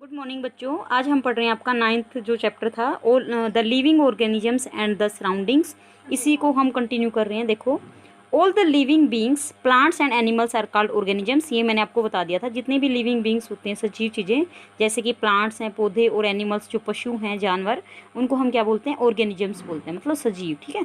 Good morning बच्चों। आज हम पढ़ रहे हैं आपका 9th जो चैप्टर था the living organisms and the surroundings. इसी को हम कंटिन्यू कर रहे हैं। देखो, all the living beings plants and animals are called organisms. ये मैंने आपको बता दिया था, जितने भी लिविंग बींग्स होते हैं, सजीव चीज़ें, जैसे कि प्लांट्स हैं, पौधे, और एनिमल्स जो पशु हैं, जानवर, उनको हम क्या बोलते हैं? ऑर्गेनिजम्स बोलते हैं, मतलब सजीव। ठीक है।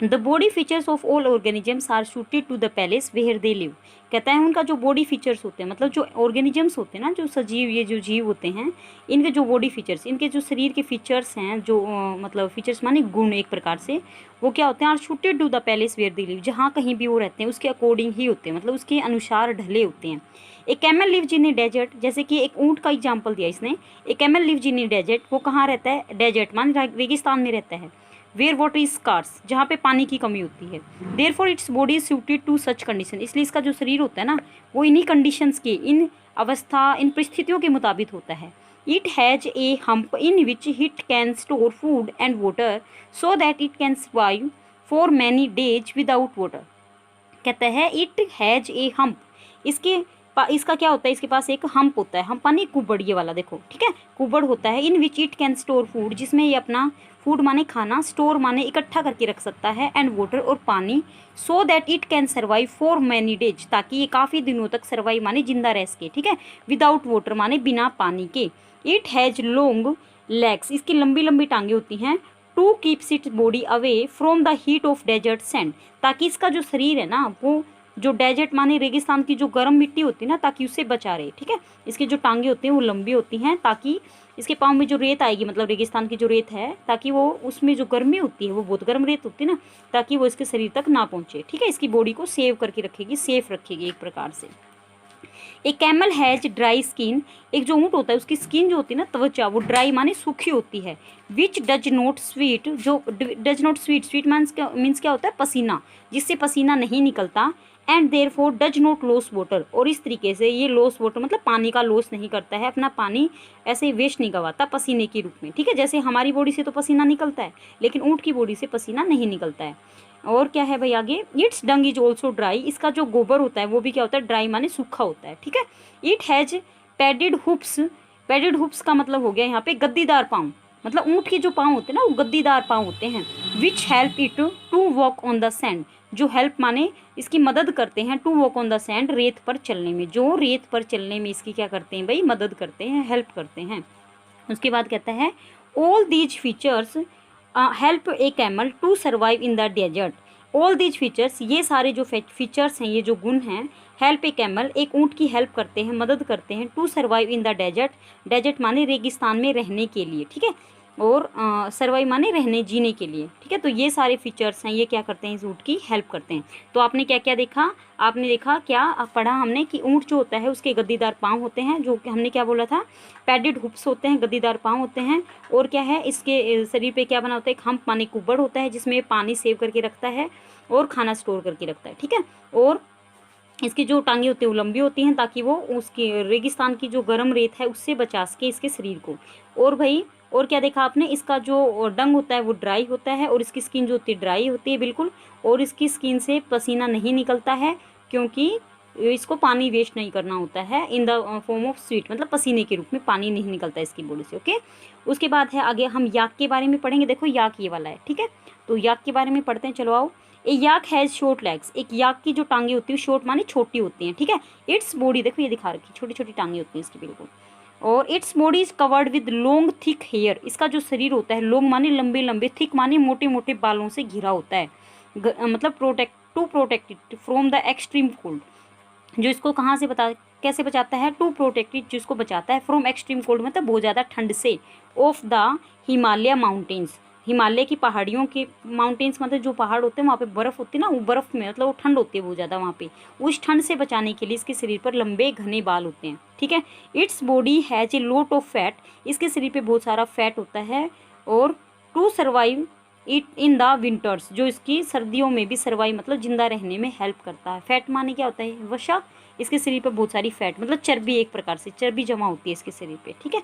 The body features of all organisms are suited to the place where they live. कहता है उनका जो बॉडी फीचर्स होते हैं, मतलब जो ऑर्गेनिजम्स होते हैं ना, जो सजीव, ये जो जीव होते हैं, इनके जो बॉडी फीचर्स, इनके जो शरीर के फीचर्स हैं, जो मतलब फीचर्स माने गुण एक प्रकार से, वो क्या होते हैं? Are suited to the place where they live. जहाँ कहीं भी वो रहते हैं उसके अकॉर्डिंग ही होते हैं, मतलब उसके अनुसार ढले होते हैं। एक camel lives in a desert, जैसे कि एक ऊँट का एग्जाम्पल दिया इसने। एक camel lives in a desert, वो कहाँ रहता है? डेजर्ट मान रेगिस्तान में रहता है। वेयर वाटर इज स्कार्स, जहाँ पे पानी की कमी होती है। Therefore its body is suited to such condition, इसलिए इसका जो शरीर होता है ना, वो इन्हीं कंडीशंस के, इन अवस्था, इन परिस्थितियों के मुताबिक होता है। It has A hump in which it can store food and water so that it can survive for many days without water. कहता है इट हैज़ ए हम्प, इसका क्या होता है? इसके पास एक हम्प होता है। हम्प माने कुबड़, ये वाला देखो, ठीक है, कुबड़ होता है। In which it can store food, जिसमें ये अपना फूड माने खाना, स्टोर माने इकट्ठा करके रख सकता है, एंड वाटर और पानी, so that it can survive for many days, ताकि ये काफ़ी दिनों तक सर्वाइव माने जिंदा रह सके। ठीक है। विदाउट वाटर माने बिना पानी के। इट हैज़ लॉन्ग लेग्स, इसकी लंबी लंबी टांगे होती हैं। To keeps its body away from the heat of desert sand, ताकि इसका जो शरीर है ना, वो जो डेजर्ट माने रेगिस्तान की जो गर्म मिट्टी होती है ना, ताकि उससे बचा रहे। ठीक है। इसकी जो टांगे होती हैं वो लंबी होती हैं, ताकि इसके पाँव में जो रेत आएगी, मतलब रेगिस्तान की जो रेत है, ताकि वो उसमें जो गर्मी होती है, वो बहुत गर्म रेत होती है ना, ताकि वो इसके शरीर तक ना पहुँचे। ठीक है। इसकी बॉडी को सेव करके रखेगी, सेफ रखेगी एक प्रकार से। एक कैमल हैज ड्राई स्किन, एक जो ऊँट होता है उसकी स्किन जो होती है ना, त्वचा, वो ड्राई माने सूखी होती है। विच डज नॉट स्वीट, जो does not sweat, sweat means क्या होता है? पसीना, जिससे पसीना नहीं निकलता। And therefore does not lose water, और इस तरीके से ये लॉस वाटर मतलब पानी का लॉस नहीं करता है, अपना पानी ऐसे वेस्ट नहीं गवाता पसीने के रूप में। ठीक है। जैसे हमारी बॉडी से तो पसीना निकलता है, लेकिन ऊँट की बॉडी से पसीना नहीं निकलता है। और क्या है भाई आगे? It's Dang is also dry, इसका जो गोबर होता है वो भी क्या होता है? ड्राई माने सूखा होता है। ठीक है। It has padded hoops, padded hoops का मतलब हो गया यहाँ पे गद्दीदार पाँव, मतलब ऊँट के जो पाँव होते हैं ना, वो गद्दीदार पाँव होते हैं। Which help it to walk on the sand, जो हेल्प माने इसकी मदद करते हैं, to walk on the sand, रेत पर चलने में, जो रेत पर चलने में इसकी क्या करते हैं भाई? मदद करते हैं, हेल्प करते हैं। उसके बाद कहता है all these features help a camel to survive in the desert. All these features, ये सारे जो फीचर्स हैं, ये जो गुण हैं, हेल्प ए कैमल, एक ऊँट की हेल्प करते हैं, मदद करते हैं, to survive in the desert, desert माने रेगिस्तान में रहने के लिए। ठीक है। और सर्वाइव माने रहने, जीने के लिए। ठीक है। तो ये सारे फीचर्स हैं, ये क्या करते हैं? इस ऊँट की हेल्प करते हैं। तो आपने क्या क्या देखा? आपने देखा क्या पढ़ा हमने कि ऊँट जो होता है उसके गद्दीदार पाँव होते हैं, जो कि हमने क्या बोला था? पैडेड हुप्स होते हैं, गद्दीदार पाँव होते हैं। और क्या है? इसके शरीर पे क्या बना होता है? एक हम्प माने कुबड़ होता है, जिसमें पानी सेव करके रखता है और खाना स्टोर करके रखता है। ठीक है। और इसकी जो टांगे होती हैं वो लंबी होती हैं, ताकि वो उसकी रेगिस्तान की जो गर्म रेत है उससे बचा सके इसके शरीर को। और भाई और क्या देखा आपने? इसका जो डंग होता है वो ड्राई होता है, और इसकी स्किन जो होती है ड्राई होती है बिल्कुल, और इसकी स्किन से पसीना नहीं निकलता है, क्योंकि इसको पानी वेस्ट नहीं करना होता है। In the form of sweet, मतलब पसीने के रूप में पानी नहीं निकलता इसकी बॉडी से। ओके। उसके बाद है आगे हम याक के बारे में पढ़ेंगे। देखो याक ये वाला है। ठीक है। तो याक के बारे में पढ़ते हैं, चलो आओ। ए याक हैज़ शॉर्ट लेग्स, एक याक की जो टांगे होती है, शॉर्ट माने छोटी होती हैं। ठीक है। इट्स बॉडी, देखो ये दिखा रखी, छोटी छोटी टांगे होती हैं इसकी बिल्कुल। और its body is covered with long thick hair, इसका जो शरीर होता है, लॉन्ग माने लंबे लंबे, थिक माने मोटे मोटे बालों से घिरा होता है। मतलब protect it from the extreme cold, जो इसको कहाँ से कैसे बचाता है? टू प्रोटेक्ट इट, जिसको बचाता है फ्रॉम एक्सट्रीम कोल्ड, मतलब बहुत ज़्यादा ठंड से। Of the Himalaya mountains, Himalaya की पहाड़ियों के, माउंटेन्स मतलब जो पहाड़ होते हैं वहाँ पे बर्फ़ होती है ना, वो बर्फ़ में मतलब वो ठंड होती है बहुत ज़्यादा वहाँ पे, उस ठंड से बचाने के लिए इसके शरीर पर लंबे घने बाल होते हैं। ठीक है। Its body has a lot of fat, इसके शरीर पे बहुत सारा फैट होता है। और to survive it in the winters, जो इसकी सर्दियों में भी सर्वाइव मतलब जिंदा रहने में हेल्प करता है। फैट माने क्या होता है? वसा। इसके शरीर पर बहुत सारी फैट, मतलब चर्बी, एक प्रकार से चर्बी जमा होती है इसके शरीर पे। ठीक है।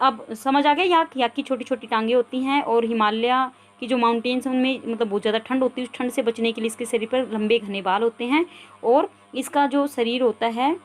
अब समझ आ गया? याक की छोटी छोटी टांगे होती हैं, और हिमालय की जो माउंटेन्स हैं उनमें मतलब बहुत ज़्यादा ठंड होती है, उस ठंड से बचने के लिए इसके शरीर पर लंबे घने बाल होते हैं। और इसका जो शरीर होता है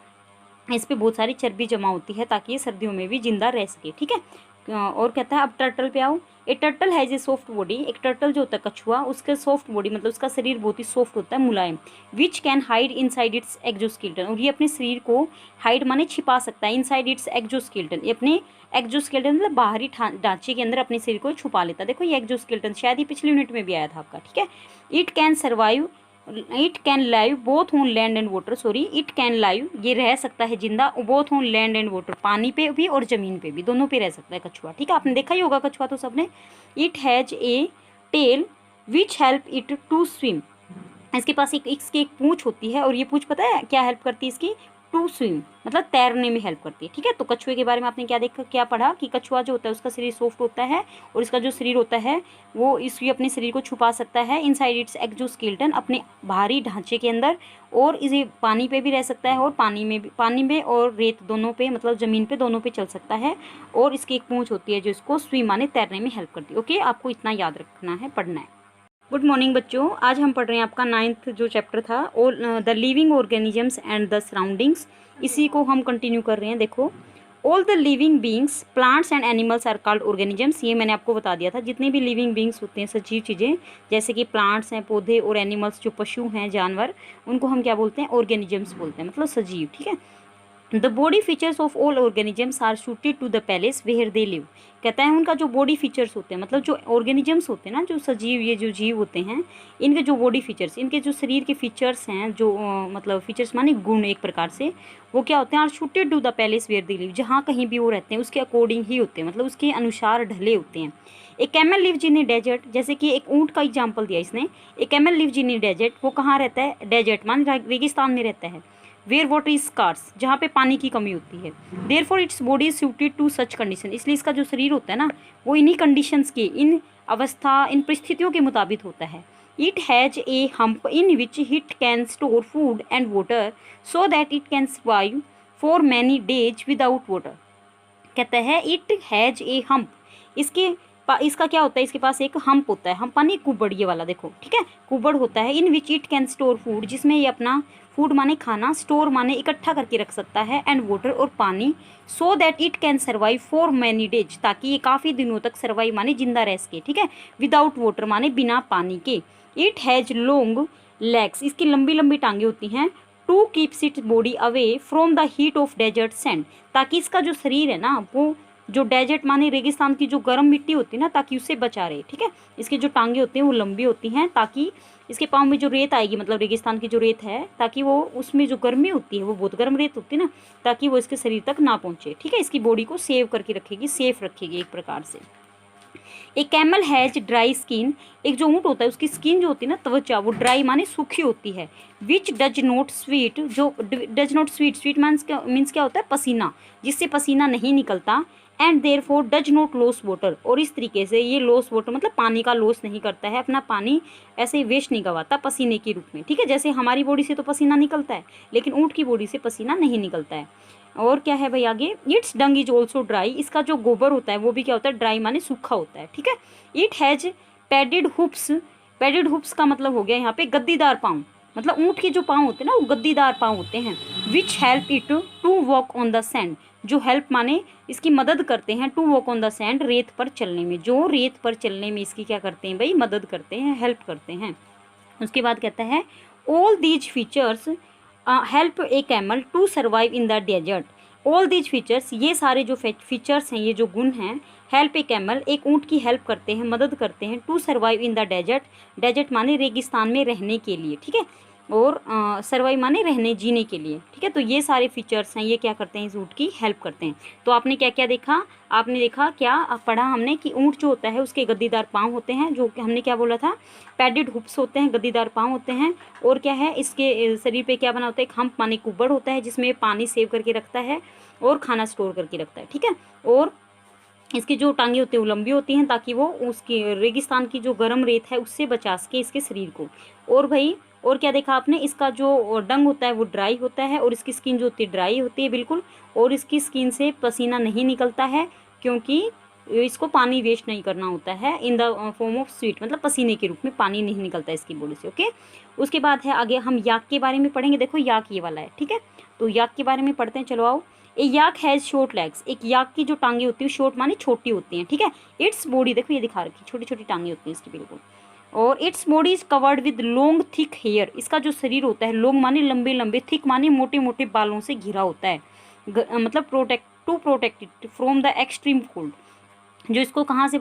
इस पे बहुत सारी चर्बी जमा होती है ताकि ये सर्दियों में भी जिंदा रह सके, ठीक है। और कहता है अब टर्टल पे आओ। A turtle has a soft body, एक टर्टल जो होता है कछुआ, उसका सॉफ्ट बॉडी मतलब उसका शरीर बहुत ही सॉफ्ट होता है, मुलायम, which can hide inside its exoskeleton, और ये अपने शरीर को हाइड माने छिपा सकता है, इनसाइड इट्स एक्जोस्केलेटन, ये अपने एक्जोस्केलेटन मतलब बाहरी ढांचे के अंदर अपने शरीर को छुपा लेता है। देखो ये एक्जोस्केलेटन शायद ही पिछली यूनिट में भी आया था आपका, ठीक है। It can survive, it can live both on land and water, sorry it can live, ये रह सकता है जिंदा, both on land and water, पानी पे भी और ज़मीन पे भी, दोनों पे रह सकता है कछुआ, ठीक है। आपने देखा ही होगा कछुआ तो सबने। It has a tail which help it to swim, इसके पास इसकी एक पूँछ होती है और ये पूँछ पता है क्या हेल्प करती है इसकी, टू स्विम मतलब तैरने में हेल्प करती है, ठीक है। तो कछुए के बारे में आपने क्या देखा, क्या पढ़ा कि कछुआ जो होता है उसका शरीर सॉफ्ट होता है और इसका जो शरीर होता है वो इसकी अपने शरीर को छुपा सकता है इनसाइड इट्स एक्जोस्केलेटन, अपने बाहरी ढांचे के अंदर, और इसे पानी पे भी रह सकता है और पानी में भी, पानी में और रेत दोनों पे मतलब ज़मीन पे दोनों पे चल सकता है, और इसकी एक पूँछ होती है जो इसको स्विम माने तैरने में हेल्प करती है। ओके, आपको इतना याद रखना है, पढ़ना है। गुड मॉर्निंग बच्चों, आज हम पढ़ रहे हैं आपका 9th जो चैप्टर था the living organisms and the surroundings, इसी को हम कंटिन्यू कर रहे हैं। देखो, all the living beings plants and animals are called organisms, ये मैंने आपको बता दिया था, जितने भी लिविंग बींग्स होते हैं सजीव चीज़ें, जैसे कि प्लांट्स हैं, पौधे, और एनिमल्स जो पशु हैं, जानवर, उनको हम क्या बोलते हैं, ऑर्गेनिजम्स बोलते हैं, मतलब सजीव, ठीक है। The body features of all organisms are suited to the place where they live, कहता है उनका जो बॉडी फीचर्स होते हैं, मतलब जो ऑर्गेनिजम्स होते हैं ना, जो सजीव, ये जो जीव होते हैं, इनके जो बॉडी फीचर्स, इनके जो शरीर के फीचर्स हैं, जो मतलब फीचर्स माने गुण एक प्रकार से, वो क्या होते हैं, are suited to the place where they live, जहाँ कहीं भी वो रहते हैं उसके अकॉर्डिंग ही होते हैं, मतलब उसके अनुसार ढले होते हैं। एक camel lives in a desert, जैसे कि एक ऊँट का एग्जाम्पल दिया इसने, एक camel lives in a desert, वो कहाँ रहता है, डेजर्ट मान रेगिस्तान में रहता है, वेयर वाटर इज स्कार्स, जहाँ पे पानी की कमी होती है, therefore its body is suited to such condition, इसलिए इसका जो शरीर होता है ना वो इन्हीं कंडीशंस के, इन अवस्था, इन परिस्थितियों के मुताबिक होता है। It has A hump in which it can store food and water so that it can survive for many days without water, कहता है इट हैज़ ए हम्प, इसका क्या होता है, इसके पास एक हम्प होता है, हम्प माने कुबड़, ये वाला देखो, ठीक है, कुबड़ होता है, in which it can store food, जिसमें ये अपना फूड माने खाना, स्टोर माने इकट्ठा करके रख सकता है, एंड वाटर और पानी, so that it can survive for many days, ताकि ये काफ़ी दिनों तक सर्वाइव माने जिंदा रह सके, ठीक है, विदाउट वाटर माने बिना पानी के। इट हैज़ लॉन्ग लेग्स, इसकी लंबी लंबी टांगे होती हैं, to keeps its body away from the heat of desert sand, ताकि इसका जो शरीर है ना वो जो डेजर्ट माने रेगिस्तान की जो गर्म मिट्टी होती है ना, ताकि उससे बचा रहे, ठीक है। इसके जो टांगे होते हैं वो लंबी होती हैं ताकि इसके पाँव में जो रेत आएगी, मतलब रेगिस्तान की जो रेत है, ताकि वो उसमें जो गर्मी होती है वो बहुत गर्म रेत होती है ना, ताकि वो इसके शरीर तक ना पहुँचे, ठीक है। इसकी बॉडी को सेव करके रखेगी, सेफ रखेगी एक प्रकार से। एक कैमल हैज ड्राई स्किन, एक जो ऊँट होता है उसकी स्किन जो होती है ना, त्वचा, वो ड्राई माने सूखी होती है, विच डज नॉट स्वीट, जो does not sweat, sweat means क्या होता है, पसीना, जिससे पसीना नहीं निकलता, and therefore does not lose water, और इस तरीके से ये लॉस वाटर मतलब पानी का लॉस नहीं करता है, अपना पानी ऐसे ही वेस्ट नहीं गवाता पसीने के रूप में, ठीक है। जैसे हमारी बॉडी से तो पसीना निकलता है, लेकिन ऊँट की बॉडी से पसीना नहीं निकलता है। और क्या है भाई आगे, it's Dang is also dry, इसका जो गोबर होता है वो भी क्या होता है, ड्राई माने सूखा होता है, ठीक है। It has padded hoops, padded hoops का मतलब हो गया यहाँ पे गद्दीदार पाँव, मतलब ऊँट के जो पाँव होते हैं ना वो गद्दीदार पाँव होते हैं, which help it to walk on the sand, जो हेल्प माने इसकी मदद करते हैं, to walk on the sand, रेत पर चलने में, जो रेत पर चलने में इसकी क्या करते हैं भाई, मदद करते हैं, हेल्प करते हैं। उसके बाद कहता है all these features help a camel to survive in the desert, all these features, ये सारे जो फीचर्स हैं, ये जो गुण हैं, हेल्प ए कैमल, एक ऊँट की हेल्प करते हैं, मदद करते हैं, to survive in the desert, desert माने रेगिस्तान में रहने के लिए, ठीक है, और सर्वाइव माने रहने जीने के लिए, ठीक है। तो ये सारे फीचर्स हैं, ये क्या करते हैं, इस ऊँट की हेल्प करते हैं। तो आपने क्या क्या देखा, आपने देखा क्या पढ़ा हमने कि ऊँट जो होता है उसके गद्दीदार पाँव होते हैं, जो हमने क्या बोला था, पैडेड हुप्स होते हैं, गद्दीदार पाँव होते हैं, और क्या है इसके शरीर पे क्या बना होता है, एक हम्प माने कुबड़ होता है जिसमें पानी सेव करके रखता है और खाना स्टोर करके रखता है, ठीक है। और इसकी जो टांगे होती हैं वो लंबी होती हैं ताकि वो उसकी रेगिस्तान की जो गर्म रेत है उससे बचा सके इसके शरीर को। और भाई और क्या देखा आपने, इसका जो डंग होता है वो ड्राई होता है और इसकी स्किन जो होती है ड्राई होती है बिल्कुल, और इसकी स्किन से पसीना नहीं निकलता है क्योंकि इसको पानी वेस्ट नहीं करना होता है in the form of sweet, मतलब पसीने के रूप में पानी नहीं निकलता इसकी बॉडी से। ओके, उसके बाद है आगे हम याक के बारे में पढ़ेंगे। देखो याक ये वाला है, ठीक है, तो याक के बारे में पढ़ते हैं, चलो आओ। ए याक हैज़ शॉर्ट लेग्स, एक याक की जो टांगे होती है शॉर्ट माने छोटी होती हैं, ठीक है। इट्स बॉडी, देखो ये दिखा रखी, छोटी छोटी टांगे होती हैं इसकी बिल्कुल। और its body is covered with long thick hair, इसका जो शरीर होता है लॉन्ग माने लंबे लंबे, थिक माने मोटे मोटे बालों से घिरा होता है, मतलब protect it from the extreme cold, जो इसको कहाँ से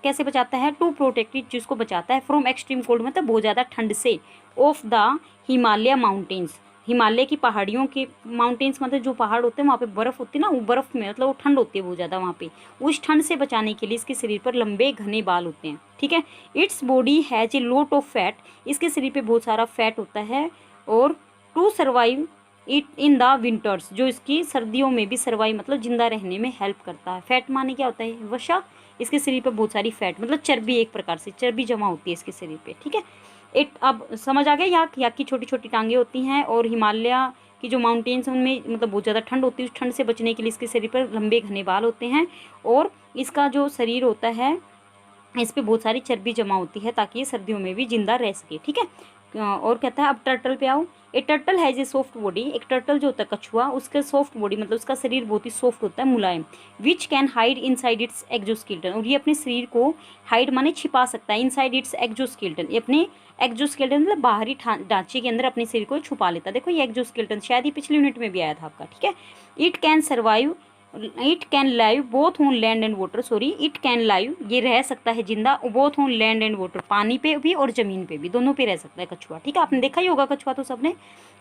कैसे बचाता है, टू प्रोटेक्ट इट, जिसको बचाता है फ्रॉम एक्सट्रीम कोल्ड, मतलब बहुत ज़्यादा ठंड से, of the Himalaya mountains, Himalaya की पहाड़ियों के, माउंटेन्स मतलब जो पहाड़ होते हैं वहाँ पे बर्फ़ होती है ना, वो बर्फ़ में मतलब वो ठंड होती है बहुत ज़्यादा वहाँ पे, उस ठंड से बचाने के लिए इसके शरीर पर लंबे घने बाल होते हैं, ठीक है। Its body has a lot of fat, इसके शरीर पे बहुत सारा फैट होता है, और to survive it in the winters, जो इसकी सर्दियों में भी सर्वाइव मतलब जिंदा रहने में हेल्प करता है। फैट माने क्या होता है, वसा, इसके शरीर पर बहुत सारी फैट मतलब चर्बी, एक प्रकार से चर्बी जमा होती है इसके शरीर पे, ठीक है। अब समझ आ गया, याक की छोटी छोटी टांगे होती हैं, और हिमालय की जो माउंटेन्स उनमें मतलब बहुत ज़्यादा ठंड होती है, उस ठंड से बचने के लिए इसके शरीर पर लंबे घने बाल होते हैं, और इसका जो शरीर होता है इस पर बहुत सारी चर्बी जमा होती है ताकि ये सर्दियों में भी जिंदा रह सके, ठीक है। और कहता है अब टर्टल पे आओ। A turtle has a soft body, एक टर्टल जो होता है कछुआ, उसका सॉफ्ट बॉडी मतलब उसका शरीर बहुत ही सॉफ्ट होता है, मुलायम, which can hide inside its exoskeleton, और ये अपने शरीर को हाइड माने छिपा सकता है, इनसाइड इट्स एक्जोस्केलेटन, ये अपने एक्जोस्केलेटन मतलब बाहरी ढांचे के अंदर अपने शरीर को छुपा लेता है। देखो ये एक्जोस्केलेटन शायद ही पिछले यूनिट में भी आया था आपका, ठीक है। It can survive, it can live both on land and water, sorry it can live, ये रह सकता है जिंदा, both on land and water, पानी पे भी और ज़मीन पे भी, दोनों पे रह सकता है कछुआ, ठीक है। आपने देखा ही होगा कछुआ तो सबने।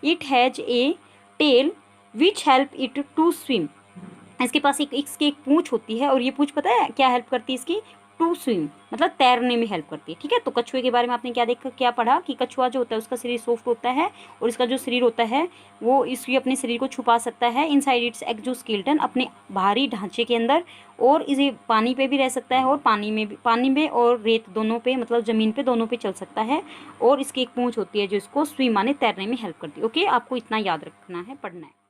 It has a tail which help it to swim, इसके पास इसकी एक पूँछ होती है, और ये पूँछ पता है क्या हेल्प करती है इसकी, टू स्विम मतलब तैरने में हेल्प करती है, ठीक है। तो कछुए के बारे में आपने क्या पढ़ा कि कछुआ जो होता है उसका शरीर सॉफ्ट होता है, और इसका जो शरीर होता है वो इसकी अपने शरीर को छुपा सकता है इनसाइड इट्स एक्जोस्केलेटन, अपने बाहरी ढांचे के अंदर, और इसे पानी पे भी रह सकता है, और पानी में और रेत दोनों पे मतलब ज़मीन पे दोनों पे चल सकता है, और इसकी एक पूँछ होती है जो इसको स्विम माने तैरने में हेल्प करती है। ओके, आपको इतना याद रखना है, पढ़ना है।